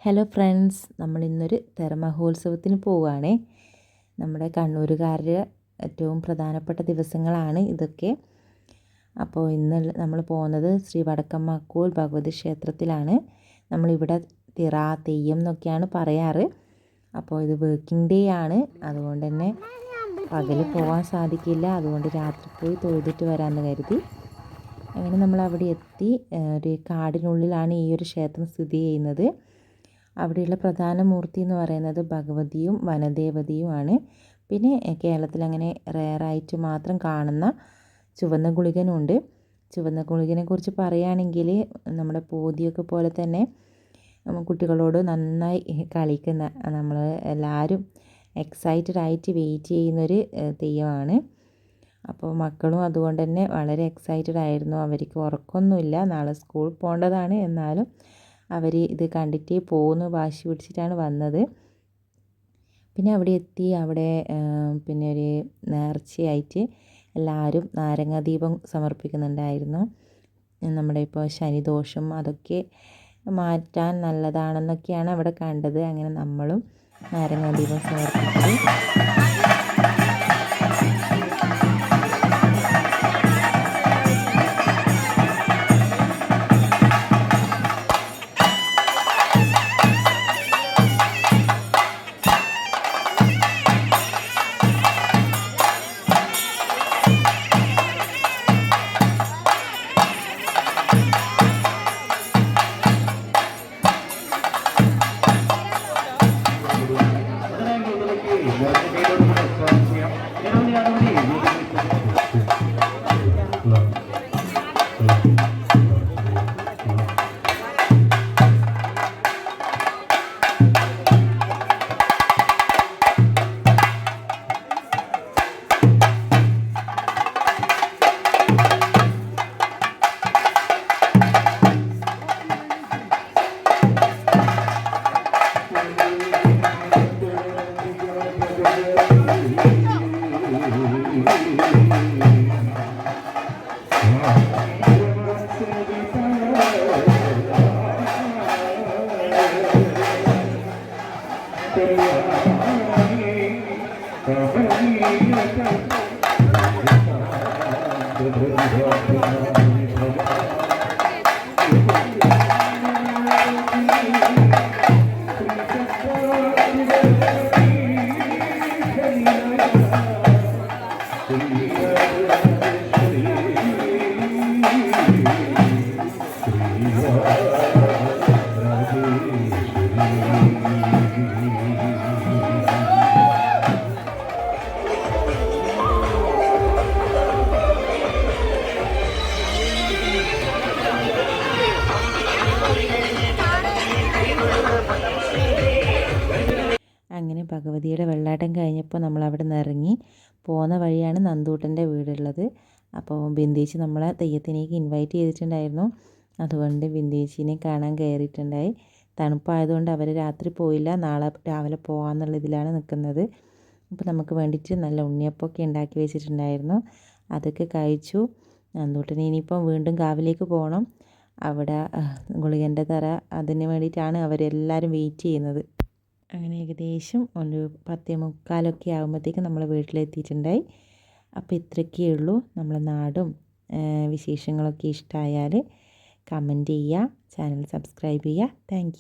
Hello friends, നമ്മൾ ഇന്നൊരു തെരമഹോത്സവത്തിന് പോവുകയാണേ. നമ്മുടെ കണ്ണൂരുകാരുടെ ഏറ്റവും പ്രധാനപ്പെട്ട ദിവസങ്ങളാണ് ഇതൊക്കെ. അപ്പോൾ ഇന്ന് നമ്മൾ പോകുന്നത് ശ്രീ വടക്കമ്മക്കോൽ ഭഗവതി ക്ഷേത്രത്തിലാണ്. നമ്മളിവിടെ തിറ, തെയ്യം എന്നൊക്കെയാണ് പറയാറ്. അപ്പോൾ ഇത് വർക്കിംഗ് ഡേ ആണ്, അതുകൊണ്ട് തന്നെ പകൽ പോകാൻ സാധിക്കില്ല. അതുകൊണ്ട് രാത്രി പോയി തൊഴുതിട്ട് വരാമെന്ന് കരുതി. അങ്ങനെ നമ്മൾ അവിടെ എത്തി. ഒരു കാടിനുള്ളിലാണ് ഈ ഒരു ക്ഷേത്രം സ്ഥിതി ചെയ്യുന്നത്. അവിടെയുള്ള പ്രധാന മൂർത്തി എന്ന് പറയുന്നത് ഭഗവതിയും വനദേവതയുമാണ്. പിന്നെ കേരളത്തിൽ അങ്ങനെ റെയറായിട്ട് മാത്രം കാണുന്ന ചുവന്ന ഗുളികനുണ്ട്. ചുവന്ന ഗുളികനെ കുറിച്ച് പറയുകയാണെങ്കിൽ നമ്മുടെ പോതിയൊക്കെ പോലെ തന്നെ കുട്ടികളോട് നന്നായി കളിക്കുന്ന, നമ്മൾ എല്ലാവരും എക്സൈറ്റഡ് ആയിട്ട് വെയിറ്റ് ചെയ്യുന്നൊരു തെയ്യമാണ്. അപ്പോൾ മക്കളും അതുകൊണ്ട് തന്നെ വളരെ എക്സൈറ്റഡ് ആയിരുന്നു. അവർക്ക് ഉറക്കമൊന്നുമില്ല, നാളെ സ്കൂൾ പോകേണ്ടതാണ്. എന്നാലും അവർ ഇത് കണ്ടിട്ടേ പോകുന്നു വാശി പിടിച്ചിട്ടാണ് വന്നത്. പിന്നെ അവിടെ എത്തി. അവിടെ പിന്നെ ഒരു നേർച്ചയായിട്ട് എല്ലാവരും നാരങ്ങാദീപം സമർപ്പിക്കുന്നുണ്ടായിരുന്നു. നമ്മുടെ ഇപ്പോൾ ശനിദോഷം അതൊക്കെ മാറ്റാൻ നല്ലതാണെന്നൊക്കെയാണ് അവിടെ കണ്ടത്. അങ്ങനെ നമ്മളും നാരങ്ങാദീപം സമർപ്പിച്ചു. അങ്ങനെ ഭഗവതിയുടെ വെള്ളാട്ടം കഴിഞ്ഞപ്പോൾ നമ്മൾ അവിടെ നിന്ന് ഇറങ്ങി പോകുന്ന വഴിയാണ് നന്ദൂട്ടൻ്റെ വീടുള്ളത്. അപ്പോൾ ബിന്ദേച്ചി നമ്മളെ തെയ്യത്തിനേക്ക് ഇൻവൈറ്റ് ചെയ്തിട്ടുണ്ടായിരുന്നു. അതുകൊണ്ട് ബിന്ദേച്ചിനെ കാണാൻ കയറിയിട്ടുണ്ടായി. തണുപ്പായതുകൊണ്ട് അവർ രാത്രി പോയില്ല, നാളെ രാവിലെ പോകാമെന്നുള്ള ഇതിലാണ് നിൽക്കുന്നത്. അപ്പോൾ നമുക്ക് വേണ്ടിയിട്ട് നല്ല ഉണ്ണിയപ്പമൊക്കെ ഉണ്ടാക്കി വെച്ചിട്ടുണ്ടായിരുന്നു. അതൊക്കെ കഴിച്ചു. നന്ദൂട്ടന് ഇനിയിപ്പം വീണ്ടും കാവിലേക്ക് പോകണം. അവിടെ ഗുളികൻ്റെ തറ, അതിന് വേണ്ടിയിട്ടാണ് അവരെല്ലാവരും വെയിറ്റ് ചെയ്യുന്നത്. അങ്ങനെ ഏകദേശം ഒരു 10:45 ആകുമ്പോഴത്തേക്കും നമ്മൾ വീട്ടിലെത്തിയിട്ടുണ്ടായി. അപ്പോൾ ഇത്രയൊക്കെ ഉള്ളൂ. നമ്മളെ നാടും വിശേഷങ്ങളൊക്കെ ഇഷ്ടമായാൽ കമൻറ്റ് ചെയ്യുക, ചാനൽ സബ്സ്ക്രൈബ് ചെയ്യുക. താങ്ക്